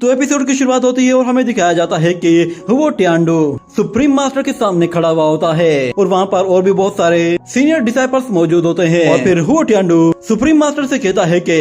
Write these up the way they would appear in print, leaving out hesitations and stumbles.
तो एपिसोड की शुरुआत होती है और हमें दिखाया जाता है कि हुओ टियांडो सुप्रीम मास्टर के सामने खड़ा हुआ होता है और वहाँ पर और भी बहुत सारे सीनियर डिसाइपल्स मौजूद होते हैं। और फिर हुओ टियांडो सुप्रीम मास्टर से कहता है कि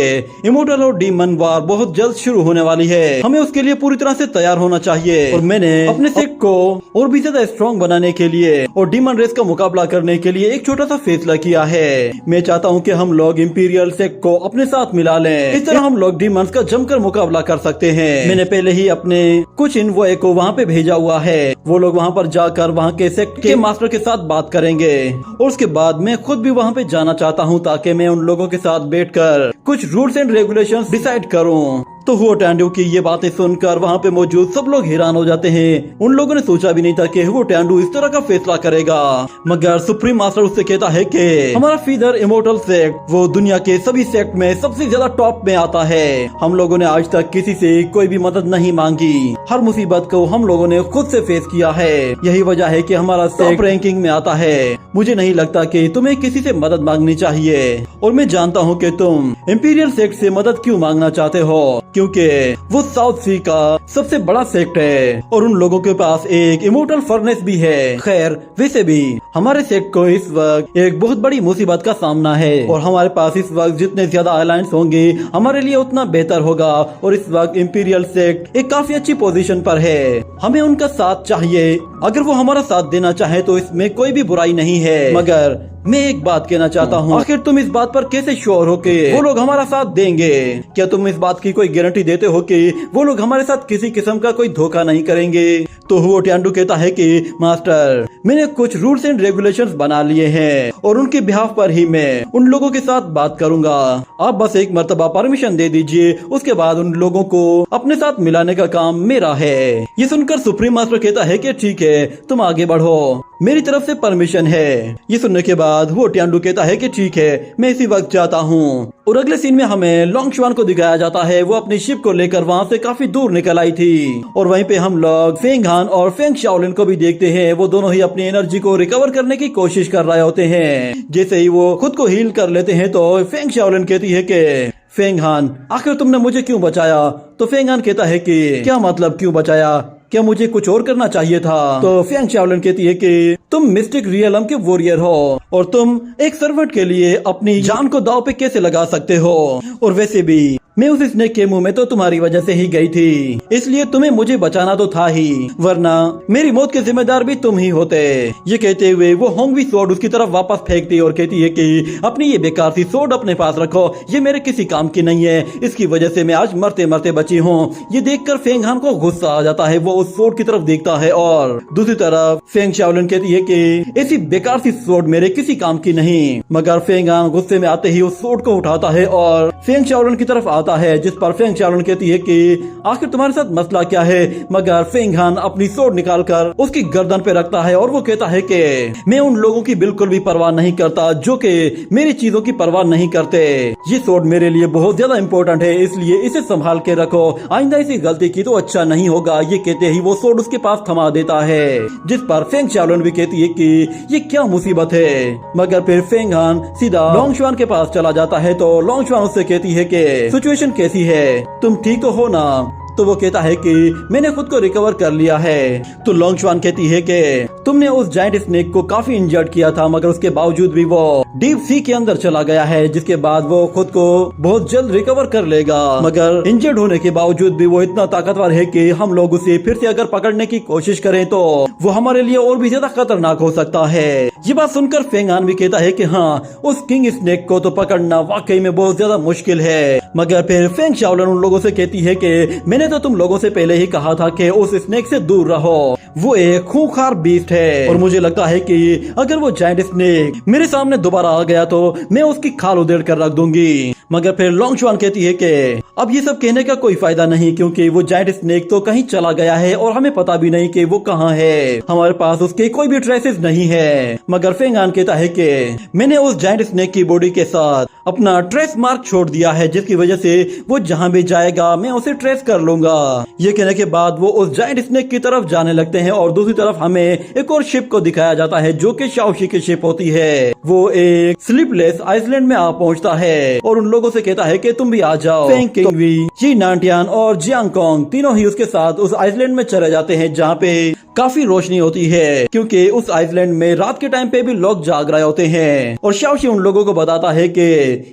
इमोर्टल और डीमन वार बहुत जल्द शुरू होने वाली है, हमें उसके लिए पूरी तरह से तैयार होना चाहिए। और मैंने अपने सेक्ट को और भी ज्यादा स्ट्रॉन्ग बनाने के लिए और डीमन रेस का मुकाबला करने के लिए एक छोटा सा फैसला किया है। मैं चाहता हूँ कि हम लोग इंपीरियल सेक्ट को अपने साथ मिला लें, इस तरह हम लोग डीमंस का जमकर मुकाबला कर सकते हैं। मैंने पहले ही अपने कुछ इन्वॉय को वहाँ पे भेजा हुआ है, वो लोग वहाँ पर जाकर वहाँ के सेक्ट के मास्टर के साथ बात करेंगे और उसके बाद मैं खुद भी वहाँ पे जाना चाहता हूँ ताकि मैं उन लोगों के साथ बैठकर कुछ रूल्स एंड रेगुलेशंस डिसाइड करूँ। तो हुओ टियांडो की ये बातें सुनकर वहाँ पे मौजूद सब लोग हैरान हो जाते हैं। उन लोगों ने सोचा भी नहीं था कि हुओ टियांडो इस तरह का फैसला करेगा, मगर सुप्रीम मास्टर उससे कहता है कि हमारा फीदर इमोर्टल सेक्ट वो दुनिया के सभी सेक्ट में सबसे ज्यादा टॉप में आता है। हम लोगों ने आज तक किसी से कोई भी मदद नहीं मांगी, हर मुसीबत को हम लोगों ने खुद से फेस किया है। यही वजह है कि हमारा सेक्ट रैंकिंग में आता है। मुझे नहीं लगता कि तुम्हें किसी से मदद मांगनी चाहिए और मैं जानता हूँ कि तुम इंपीरियल सेक्ट से मदद क्यों मांगना चाहते हो, क्योंकि वो साउथ सी का सबसे बड़ा सेक्ट है और उन लोगों के पास एक इमोर्टल फर्नेस भी है। खैर वैसे भी हमारे सेक्ट को इस वक्त एक बहुत बड़ी मुसीबत का सामना है और हमारे पास इस वक्त जितने ज्यादा अलायंस होंगे हमारे लिए उतना बेहतर होगा। और इस वक्त इंपीरियल सेक्ट एक काफी अच्छी पोजीशन पर है, हमें उनका साथ चाहिए। अगर वो हमारा साथ देना चाहे तो इसमें कोई भी बुराई नहीं है, मगर मैं एक बात कहना चाहता हूँ, आखिर तुम इस बात पर कैसे श्योर हो कि वो लोग हमारा साथ देंगे? क्या तुम इस बात की कोई गारंटी देते हो कि वो लोग हमारे साथ किसी किस्म का कोई धोखा नहीं करेंगे? तो हुओ टियांडो कहता है कि मास्टर मैंने कुछ रूल्स एंड रेगुलेशंस बना लिए हैं और उनके बिहाफ पर ही मैं उन लोगों के साथ बात करूंगा। आप बस एक मर्तबा परमिशन दे दीजिए, उसके बाद उन लोगों को अपने साथ मिलाने का काम मेरा है। ये सुनकर सुप्रीम मास्टर कहता है कि ठीक है, तुम आगे बढ़ो, मेरी तरफ से परमिशन है। ये सुनने के बाद हुओ टियांडो कहता है कि ठीक है, मैं इसी वक्त जाता हूँ। और अगले सीन में हमें लोंगशुआन को दिखाया जाता है, वो अपनी शिप को लेकर वहाँ से काफी दूर निकल आई थी और वहीं पे हम लोग फेंग हान और फेंग शाओलिन को भी देखते हैं। वो दोनों ही अपनी एनर्जी को रिकवर करने की कोशिश कर रहे होते हैं। जैसे ही वो खुद को हील कर लेते हैं तो फेंग शाओलिन कहती है कि फेंग हान आखिर तुमने मुझे क्यों बचाया? तो फेंग हान कहता है कि क्या मतलब क्यों बचाया, क्या मुझे कुछ और करना चाहिए था? तो फेंग शाओलिन कहती है कि तुम मिस्टिक रियलम के वॉरियर हो और तुम एक सर्वेंट के लिए अपनी जान को दांव पे कैसे लगा सकते हो? और वैसे भी मैं उस स्नेक के मुंह में तो तुम्हारी वजह से ही गई थी, इसलिए तुम्हें मुझे बचाना तो था ही, वरना मेरी मौत के जिम्मेदार भी तुम ही होते। ये कहते हुए वो होंगवी सोर्ड उसकी तरफ वापस फेंकती और कहती है कि अपनी ये बेकार सी सोर्ड अपने पास रखो, ये मेरे किसी काम की नहीं है, इसकी वजह से मैं आज मरते मरते बची हूँ। ये देखकर फेंग हान को गुस्सा आ जाता है, वो उस सोर्ड की तरफ देखता है और दूसरी तरफ फेंग शाओलिन कहती है कि ऐसी बेकार सी सोर्ड मेरे किसी काम की नहीं। मगर फेंग हान गुस्से में आते ही उस सोर्ड को उठाता है और फेंग शाओलिन की तरफ आता है, जिस पर फेंग शाओलिन कहती है कि आखिर तुम्हारे साथ मसला क्या है? मगर फेंग हान अपनी सोर्ड निकालकर उसकी गर्दन पे रखता है और वो कहता है कि मैं उन लोगों की बिल्कुल भी परवाह नहीं करता जो कि मेरी चीजों की परवाह नहीं करते। ये सोर्ड मेरे लिए बहुत ज्यादा इम्पोर्टेंट है, इसलिए इसे संभाल के रखो, आइंदा इसी गलती की तो अच्छा नहीं होगा। ये कहते ही वो सोर्ड उसके पास थमा देता है, जिस पर फेंग शाओलिन भी कहती है कि ये क्या मुसीबत है। मगर फिर फेंग हान सीधा लोंगशुआन के पास चला जाता है तो लोंगशुआन उससे कहती है कि सिचुएशन कैसी है, तुम ठीक तो हो ना? तो वो कहता है कि मैंने खुद को रिकवर कर लिया है। तो लोंगशुआन कहती है कि तुमने उस जायंट स्नेक को काफी इंजर्ड किया था, मगर उसके बावजूद भी वो डीप सी के अंदर चला गया है, जिसके बाद वो खुद को बहुत जल्द रिकवर कर लेगा। मगर इंजर्ड होने के बावजूद भी वो इतना ताकतवर है कि हम लोग उसे फिर से अगर पकड़ने की कोशिश करें तो वो हमारे लिए और भी ज्यादा खतरनाक हो सकता है। ये बात सुनकर फेंग हान भी कहता है कि हाँ, उस किंग स्नेक को तो पकड़ना वाकई में बहुत ज्यादा मुश्किल है। मगर फिर फेंग शाओलिन उन लोगों से कहती है कि मैंने तो तुम लोगों से पहले ही कहा था कि उस स्नेक से दूर रहो, वो एक खूंखार बीस्ट है और मुझे लगता है कि अगर वो जायंट स्नेक मेरे सामने दोबारा आ गया तो मैं उसकी खाल उधेड़ कर रख दूंगी। मगर फिर लोंगशुआन कहती है कि अब ये सब कहने का कोई फायदा नहीं, क्योंकि वो जायंट स्नेक तो कहीं चला गया है और हमें पता भी नहीं कि वो कहाँ है, हमारे पास उसके कोई भी ट्रेसेस नहीं है। मगर फेंग हान कहता है कि मैंने उस जायंट स्नेक की बॉडी के साथ अपना ट्रेस मार्क छोड़ दिया है, जिसकी वजह से वो जहाँ भी जाएगा मैं उसे ट्रेस कर लूंगा। लूंगा। ये कहने के बाद वो उस जायंट स्नेक की तरफ जाने लगते हैं और दूसरी तरफ हमें एक और शिप को दिखाया जाता है जो कि शाओशी की शिप होती है। वो एक स्लीपलेस आइसलैंड में आ पहुंचता है और उन लोगों से कहता है कि तुम भी आ जाओ। फेंग किंगवी, जी नांटियान और जियांग कोंग तीनों ही उसके साथ उस आइसलैंड में चले जाते हैं जहाँ पे काफी रोशनी होती है क्योंकि उस आइसलैंड में रात के टाइम पे भी लोग जाग रहे होते हैं। और शाओशी उन लोगों को बताता है कि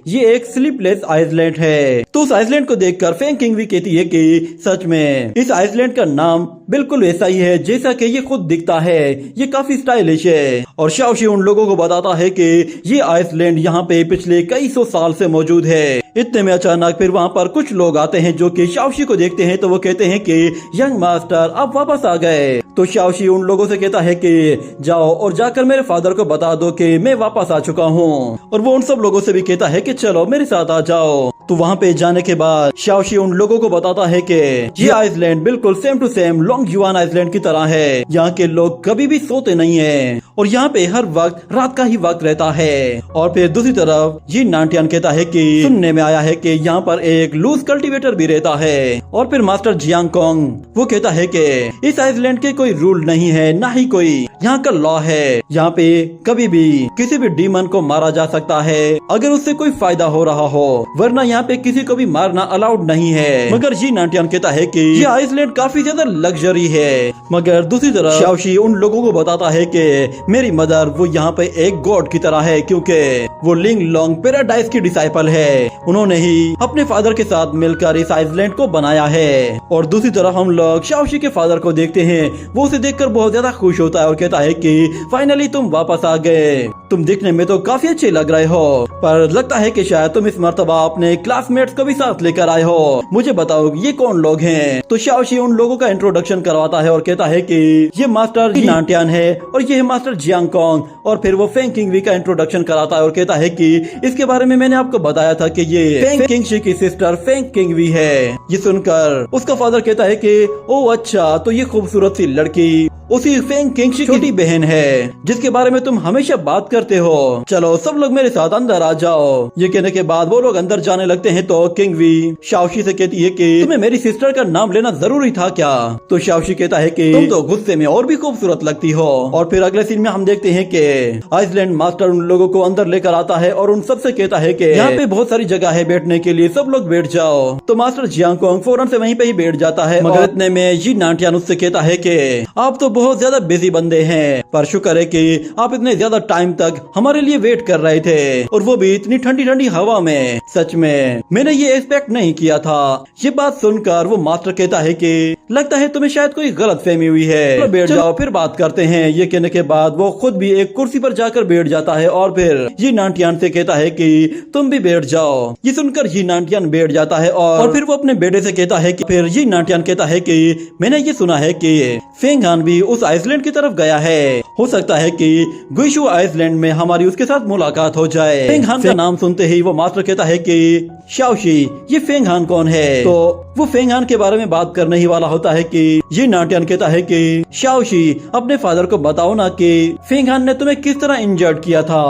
ये एक स्लीपलेस आइसलैंड है। तो उस आइसलैंड को देखकर फेंग किंगवी कहती है कि सच में इस आइसलैंड का नाम बिल्कुल वैसा ही है जैसा कि ये खुद दिखता है, ये काफी स्टाइलिश है। और शाओशी उन लोगों को बताता है कि ये आइसलैंड यहाँ पे पिछले कई सौ साल से मौजूद है। इतने में अचानक फिर वहाँ पर कुछ लोग आते हैं जो कि शाओशी को देखते हैं तो वो कहते हैं कि यंग मास्टर आप वापस आ गए। तो शाओशी उन लोगों से कहता है कि जाओ और जाकर मेरे फादर को बता दो कि मैं वापस आ चुका हूँ। और वो उन सब लोगों से भी कहता है कि चलो मेरे साथ आ जाओ। तो वहाँ पे जाने के बाद शाओशी उन लोगों को बताता है कि ये आइसलैंड बिल्कुल सेम टू सेम लॉन्ग जुआन आइसलैंड की तरह है। यहाँ के लोग कभी भी सोते नहीं है और यहाँ पे हर वक्त रात का ही वक्त रहता है। और फिर दूसरी तरफ जी नांटियान कहता है कि सुनने में आया है कि यहाँ पर एक लूज कल्टीवेटर भी रहता है। और फिर मास्टर जियांग कोंग वो कहता है कि इस आइसलैंड के कोई रूल नहीं है, ना ही कोई यहाँ का लॉ है। यहाँ पे कभी भी किसी भी डीमन को मारा जा सकता है अगर उससे कोई फायदा हो रहा हो, वरना यहाँ पे किसी को भी मारना अलाउड नहीं है। मगर जी नांटियान कहता है कि ये आइसलैंड काफी ज्यादा लग्जरी है। मगर दूसरी तरफ शाओशी उन लोगों को बताता है कि मेरी मदर वो यहाँ पे एक गॉड की तरह है क्योंकि वो लिंग लॉन्ग पैराडाइज की डिसाइपल है। उन्होंने ही अपने फादर के साथ मिलकर इस आइसलैंड को बनाया है। और दूसरी तरफ हम लोग शाओशी के फादर को देखते हैं, वो उसे देखकर बहुत ज्यादा खुश होता है और कहता है कि फाइनली तुम वापस आ गए। तुम दिखने में तो काफी अच्छे लग रहे हो, पर लगता है कि शायद तुम इस मर्तबा अपने क्लासमेट्स को भी साथ लेकर आए हो। मुझे बताओ ये कौन लोग हैं? तो शाओशी उन लोगों का इंट्रोडक्शन करवाता है और कहता है कि ये मास्टर जी नांटियान है और ये है मास्टर जियांग कोंग। और फिर वो फेंग किंगवी का इंट्रोडक्शन कराता है और कहता है कि इसके बारे में मैंने आपको बताया था कि ये फेंग किंगशी की सिस्टर फेंग किंगवी है। ये सुनकर उसका फादर कहता है कि ओ अच्छा, तो ये खूबसूरत सी लड़की उसी फेंग किंगशी की छोटी बहन है जिसके बारे में तुम हमेशा बात करते हो। चलो सब लोग मेरे साथ अंदर आ जाओ। ये कहने के बाद वो लोग अंदर जाने लगते हैं तो किंगवी शाओशी से कहती है कि तुम्हें मेरी सिस्टर का नाम लेना जरूरी था क्या? तो शाओशी कहता है कि तुम तो गुस्से में और भी खूबसूरत लगती हो। और फिर अगले सीन में हम देखते हैं कि आइसलैंड मास्टर उन लोगों को अंदर लेकर आता है और उन सबसे कहता है कि यहाँ पे बहुत सारी जगह है बैठने के लिए, सब लोग बैठ जाओ। तो मास्टर जियांग कोंग फौरन से वहीं पे ही बैठ जाता है। मगर इतने में जी नांटियान उससे कहता है कि आप तो बहुत ज्यादा बिजी बंदे हैं, पर शुक्र है कि आप इतने ज्यादा टाइम तक हमारे लिए वेट कर रहे थे और वो भी इतनी ठंडी ठंडी हवा में। सच में मैंने ये एक्सपेक्ट नहीं किया था। ये बात सुनकर वो मास्टर कहता है कि लगता है तुम्हें शायद कोई गलत फहमी हुई है, तो बैठ जाओ फिर बात करते हैं। ये कहने के बाद वो खुद भी एक कुर्सी पर जाकर बैठ जाता है और फिर जी नांटियान से कहता है कि तुम भी बैठ जाओ। ये सुनकर जी नांटियान बैठ जाता है और फिर वो अपने बेटे से कहता है कि फिर जी नांटियान कहता है कि मैंने ये सुना है कि फेंग हान भी उस आइसलैंड की तरफ गया है, हो सकता है कि गुइशु आइसलैंड में हमारी उसके साथ मुलाकात हो जाए। फेंग हान का नाम सुनते ही वो मास्टर कहता है कि शाओशी ये फेंग हान कौन है? तो वो फेंग हान के बारे में बात करने ही वाला होता है कि ये नांटियान कहता है कि शाओशी अपने फादर को बताओ ना कि फेंग हान ने तुम्हें किस तरह इंजर्ड किया था।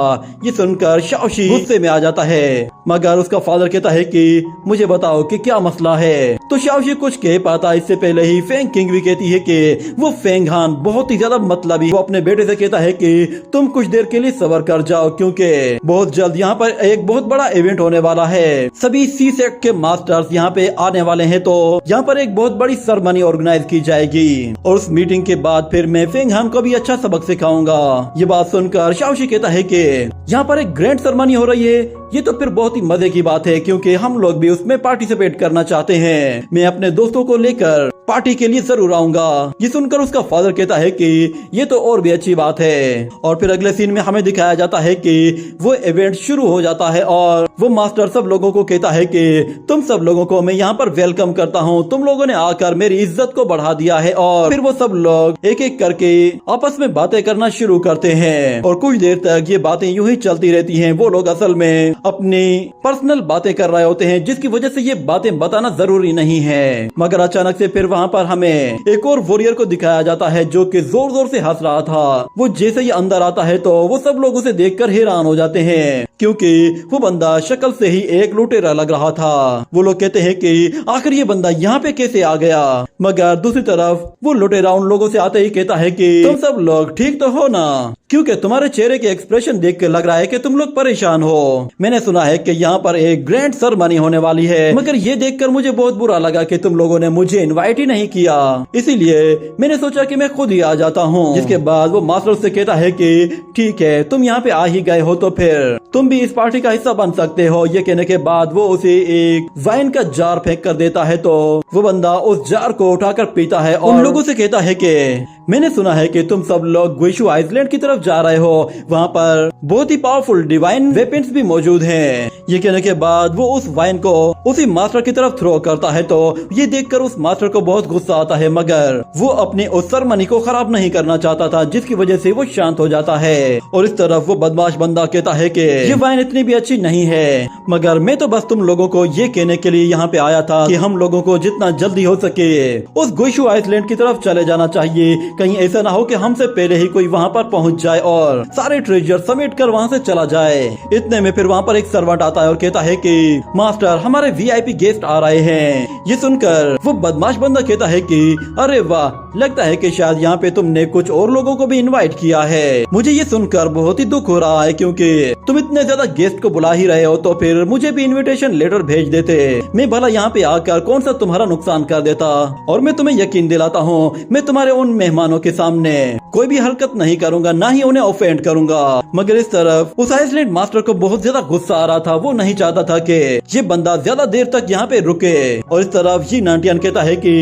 ये सुनकर शाओशी गुस्से में आ जाता है, मगर उसका फादर कहता है कि मुझे बताओ कि क्या मसला है। तो शाओशी कुछ कह पाता इससे पहले ही फेंग किंगवी कहती है कि वो फेंग हान बहुत ही ज्यादा मतलबी। वो अपने बेटे से कहता है कि तुम कुछ देर के लिए सब्र कर जाओ क्योंकि बहुत जल्द यहाँ पर एक बहुत बड़ा इवेंट होने वाला है। सभी सी सेक्ट के मास्टर्स यहाँ पे आने वाले हैं, तो यहाँ पर एक बहुत बड़ी सेरेमनी ऑर्गेनाइज की जाएगी और उस मीटिंग के बाद फिर मैं फेंग हान को भी अच्छा सबक सिखाऊंगा। ये बात सुनकर शाओशी कहता है कि यहाँ पर एक ग्रैंड सेरेमनी हो रही है, ये तो फिर बहुत ही मजे की बात है क्योंकि हम लोग भी उसमें पार्टिसिपेट करना चाहते हैं। मैं अपने दोस्तों को लेकर पार्टी के लिए जरूर आऊंगा। ये सुनकर उसका फादर कहता है कि ये तो और भी अच्छी बात है। और फिर अगले सीन में हमें दिखाया जाता है कि वो इवेंट शुरू हो जाता है और वो मास्टर सब लोगों को कहता है कि तुम सब लोगों को मैं यहाँ पर वेलकम करता हूँ, तुम लोगों ने आकर मेरी इज्जत को बढ़ा दिया है। और फिर वो सब लोग एक एक करके आपस में बातें करना शुरू करते हैं और कुछ देर तक ये बातें यूं ही चलती रहती हैं। वो लोग असल में अपनी पर्सनल बातें कर रहे होते हैं जिसकी वजह से ये बातें बताना जरूरी नहीं है। मगर अचानक से फिर वहाँ पर हमें एक और वॉरियर को दिखाया जाता है जो कि जोर जोर से हंस रहा था। वो जैसे ही अंदर आता है तो वो सब लोग उसे देखकर हैरान हो जाते हैं, क्योंकि वो बंदा शक्ल से ही एक लुटेरा लग रहा था। वो लोग कहते हैं कि आखिर ये बंदा यहाँ पे कैसे आ गया, मगर दूसरी तरफ वो लुटेरा उन लोगों से आते ही कहता है कि तुम सब लोग ठीक तो हो ना, क्योंकि तुम्हारे चेहरे के एक्सप्रेशन देख के लग रहा है कि तुम लोग परेशान हो। मैंने सुना है कि यहाँ पर एक ग्रैंड सेरेमनी होने वाली है, मगर ये देखकर मुझे बहुत बुरा लगा कि तुम लोगों ने मुझे इनवाइट ही नहीं किया, इसीलिए मैंने सोचा कि मैं खुद ही आ जाता हूँ। जिसके बाद वो मास्टर से कहता है कि ठीक है, तुम यहाँ पे आ ही गए हो तो फिर तुम भी इस पार्टी का हिस्सा बन सकते हो। ये कहने के बाद वो उसे एक वाइन का जार फेंक कर देता है, तो वो बंदा उस जार को उठाकर पीता है और उन लोगों से कहता है कि मैंने सुना है कि तुम सब लोग गुइशु आइसलैंड की तरफ जा रहे हो, वहाँ पर बहुत ही पावरफुल डिवाइन वेपन्स भी मौजूद हैं। ये कहने के बाद वो उस वाइन को उसी मास्टर की तरफ थ्रो करता है, तो ये देखकर उस मास्टर को बहुत गुस्सा आता है, मगर वो अपने उस सेरेमनी को खराब नहीं करना चाहता था, जिसकी वजह से वो शांत हो जाता है। और इस तरफ वो बदमाश बंदा कहता है कि ये वाइन इतनी भी अच्छी नहीं है, मगर मैं तो बस तुम लोगों को ये कहने के लिए यहाँ पे आया था कि हम लोगों को जितना जल्दी हो सके उस गुइशु आइसलैंड की तरफ चले जाना चाहिए। कहीं ऐसा ना हो कि हमसे पहले ही कोई वहाँ पर पहुँच जाए और सारे ट्रेजर समेट कर वहाँ से चला जाए। इतने में फिर वहाँ पर एक सर्वेंट आता है और कहता है कि मास्टर, हमारे वीआईपी गेस्ट आ रहे हैं। ये सुनकर वो बदमाश बंदा कहता है कि अरे वाह, लगता है कि शायद यहाँ पे तुमने कुछ और लोगों को भी इनवाइट किया है। मुझे ये सुनकर बहुत ही दुख हो रहा है, क्योंकि तुम इतने ज्यादा गेस्ट को बुला ही रहे हो तो फिर मुझे भी इनविटेशन लेटर भेज देते, मैं भला यहाँ पे आकर कौन सा तुम्हारा नुकसान कर देता। और मैं तुम्हें यकीन दिलाता हूँ, मैं तुम्हारे उन मेहमानों के सामने कोई भी हरकत नहीं करूंगा, ना ही उन्हें ऑफेंड करूंगा। मगर इस तरफ उस आइसलैंड मास्टर को बहुत ज्यादा गुस्सा आ रहा था, वो नहीं चाहता था कि ये बंदा ज्यादा देर तक यहाँ पे रुके। और इस तरफ ये नाटियन कहता है कि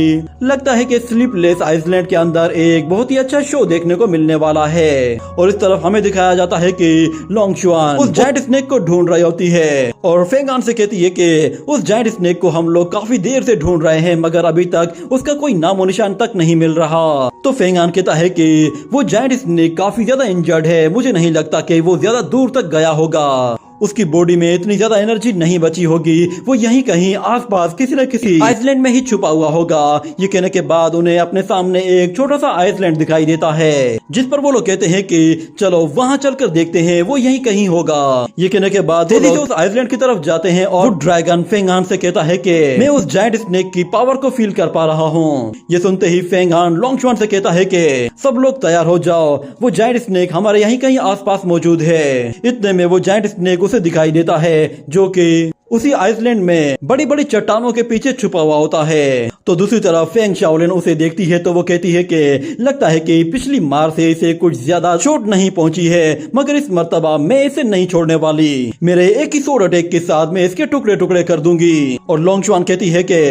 लगता है कि स्लीपलेस आइसलैंड के अंदर एक बहुत ही अच्छा शो देखने को मिलने वाला है। और इस तरफ हमें दिखाया जाता है कि लोंगशुआन उस जायंट स्नेक को ढूंढ रही होती है और फेंगान से कहती है कि उस जायंट स्नेक को हम लोग काफी देर से ढूंढ रहे हैं, मगर अभी तक उसका कोई नामो निशान तक नहीं मिल रहा। तो फेंगान कहता है कि वो जायंट स्नेक काफी ज्यादा इंजर्ड है, मुझे नहीं लगता कि वो ज्यादा दूर तक गया होगा, उसकी बॉडी में इतनी ज्यादा एनर्जी नहीं बची होगी, वो यहीं कहीं आसपास किसी न किसी आइसलैंड में ही छुपा हुआ होगा। ये कहने के बाद उन्हें अपने सामने एक छोटा सा आइसलैंड दिखाई देता है, जिस पर वो लोग कहते हैं कि चलो वहाँ चलकर देखते हैं, वो यहीं कहीं होगा। ये कहने के बाद तेजी से उस आइसलैंड की तरफ जाते हैं और ड्रैगन फेंगान से कहता है कि मैं उस जायंट स्नेक की पावर को फील कर पा रहा हूँ। ये सुनते ही फेंगान लोंगशुआन से कहता है कि सब लोग तैयार हो जाओ, वो जायंट स्नेक हमारे यहीं कहीं आसपास मौजूद है। इतने में वो जायंट स्नेक उसे दिखाई देता है, जो कि उसी आइसलैंड में बड़ी बड़ी चट्टानों के पीछे छुपा हुआ होता है। तो दूसरी तरफ फेंग शाओलिन उसे देखती है तो वो कहती है कि लगता है कि पिछली मार से इसे कुछ ज्यादा चोट नहीं पहुंची है, मगर इस मर्तबा मैं इसे नहीं छोड़ने वाली, मेरे एक ही स्वॉर्ड अटैक के साथ मैं इसके टुकड़े टुकड़े कर दूंगी। और लोंगशुआन कहती है कि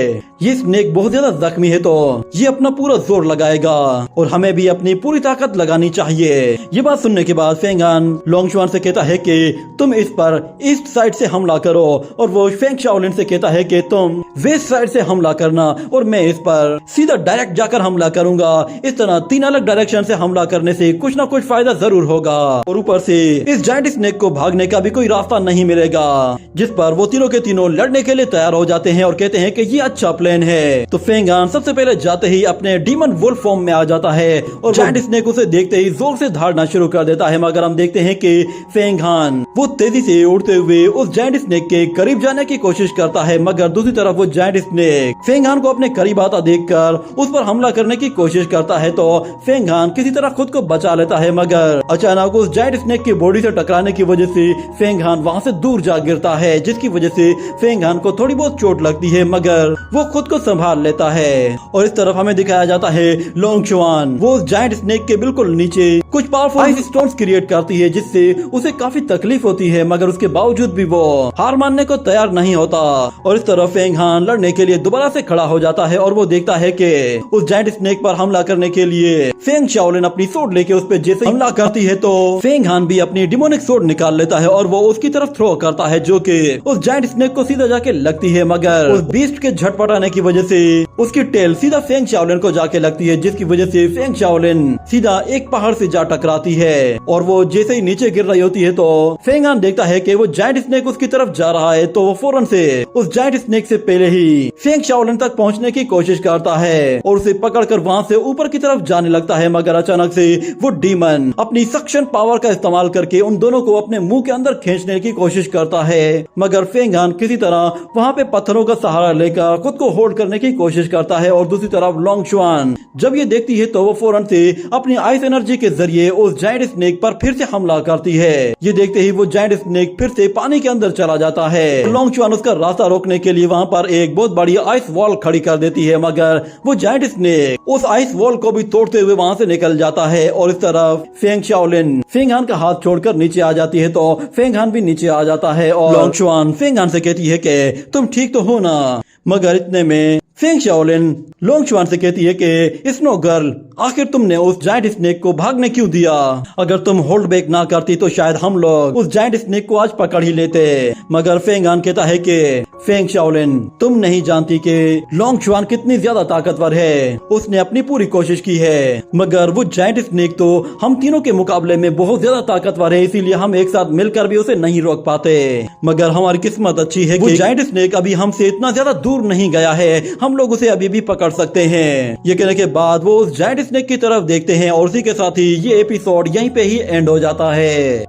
ये स्नेक बहुत ज्यादा जख्मी है तो ये अपना पूरा जोर लगाएगा और हमें भी अपनी पूरी ताकत लगानी चाहिए। ये बात सुनने के बाद फेंगान लोंगशुआन से कहता है कि तुम इस पर ईस्ट साइड से हमला करो, और वो फेंग शाओलिन से कहता है कि तुम वेस्ट साइड से हमला करना और मैं इस पर सीधा डायरेक्ट जाकर हमला करूंगा। इस तरह 3 अलग डायरेक्शन से हमला करने से कुछ ना कुछ फायदा जरूर होगा, और ऊपर से इस जायंट स्नेक को भागने का भी कोई रास्ता नहीं मिलेगा। जिस पर वो तीनों के तीनों लड़ने के लिए तैयार हो जाते हैं और कहते हैं कि ये अच्छा प्लान है। तो फेंगान सबसे पहले जाते ही अपने डीमन वुल्फ फॉर्म में आ जाता है और जायंट स्नेक उसे देखते ही जोर से धाड़ना शुरू कर देता है, मगर हम देखते हैं कि फेंगान वो तेजी से उड़ते हुए उस जायंट स्नेक के करीब जाने की कोशिश करता है, मगर दूसरी तरफ वो जायंट स्नेक फेंगान को अपने करीब आता देखकर उस पर हमला करने की कोशिश करता है। तो फेंगान किसी तरह खुद को बचा लेता है, मगर अचानक उस जायंट स्नेक की बॉडी से टकराने की वजह से फेंगान वहाँ से दूर जा गिरता है, जिसकी वजह से फेंगान को थोड़ी बहुत चोट लगती है, मगर वो खुद को संभाल लेता है। और इस तरफ हमें दिखाया जाता है लोंगशुआन वो उस जायंट स्नेक के बिल्कुल नीचे कुछ पावरफुल आइस स्टोन्स क्रिएट करती है, जिससे उसे काफी तकलीफ होती है, मगर उसके बावजूद भी वो हार मानने को तैयार नहीं होता। और इस तरफ फेंगान लड़ने के लिए दोबारा से खड़ा हो जाता है और वो देखता है कि उस जायंट स्नेक पर हमला करने के लिए फेंग शाओलिन अपनी सोर्ड लेके उस पर जैसे हमला करती है तो फेंगान भी अपनी डिमोनिक सोर्ड निकाल लेता है और वो उसकी तरफ थ्रो करता है, जो कि उस जायंट स्नेक को सीधा जाके लगती है, मगर उस बीस्ट के झटपटाने की वजह से उसकी टेल सीधा फेंग शाओलिन को जाके लगती है, जिसकी वजह से फेंग शाओलिन सीधा एक पहाड़ से जा टकराती है और वो जैसे ही नीचे गिर रही होती है तो फेंग हान देखता है कि वो जायंट स्नेक उसकी तरफ जा रहा है, तो वो फौरन से उस जायंट स्नेक से पहले ही फेंग शाओलिन तक पहुंचने की कोशिश करता है और उसे पकड़कर वहां से ऊपर की तरफ जाने लगता है। मगर अचानक से वो डीमन अपनी सक्शन पावर का इस्तेमाल करके उन दोनों को अपने मुंह के अंदर खींचने की कोशिश करता है, मगर फेंग हान किसी तरह वहां पे पत्थरों का सहारा लेकर खुद को होल्ड करने की कोशिश करता है। और दूसरी तरफ लोंग शुआन जब ये देखती है तो वो फौरन से अपनी आइस एनर्जी के जरिए उस जायंट स्नेक पर फिर से हमला करती है। ये देखते ही वो जायंट स्नेक फिर से पानी के अंदर चला जाता है। लोंग शुआन उसका रास्ता रोकने के लिए वहाँ पर एक बहुत बड़ी आइस वॉल खड़ी कर देती है, मगर वो जायंट स्नेक उस आइस वॉल को भी तोड़ते हुए वहाँ से निकल जाता है। और इस तरफ फेंग शाओलिन फेंग हान का हाथ छोड़कर नीचे आ जाती है, तो फेंग हान भी नीचे आ जाता है और लोंग शुआन फेंग हान से कहती है कि तुम ठीक तो हो ना। मगर इतने में फेंग शाओलिन लोंग शुआन से कहती है कि स्नो गर्ल, आखिर तुमने उस जायंट स्नेक को भागने क्यों दिया? अगर तुम होल्ड बैक ना करती तो शायद हम लोग उस जायंट स्नेक को आज पकड़ ही लेते। मगर फेंग हान कहता है कि फेंग शाओलिन, तुम नहीं जानती कि लोंग शुआन कितनी ज्यादा ताकतवर है। उसने अपनी पूरी कोशिश की है, मगर वो जायंट स्नेक तो हम तीनों के मुकाबले में बहुत ज्यादा ताकतवर है, इसीलिए हम एक साथ मिलकर भी उसे नहीं रोक पाते। मगर हमारी किस्मत अच्छी है कि जायंट स्नेक अभी हमसे इतना ज्यादा दूर नहीं गया है, हम लोग उसे अभी भी पकड़ सकते हैं। ये कहने के बाद वो उस जायंट स्नेक की तरफ देखते हैं और उसी के साथ ही ये एपिसोड यहीं पे ही एंड हो जाता है।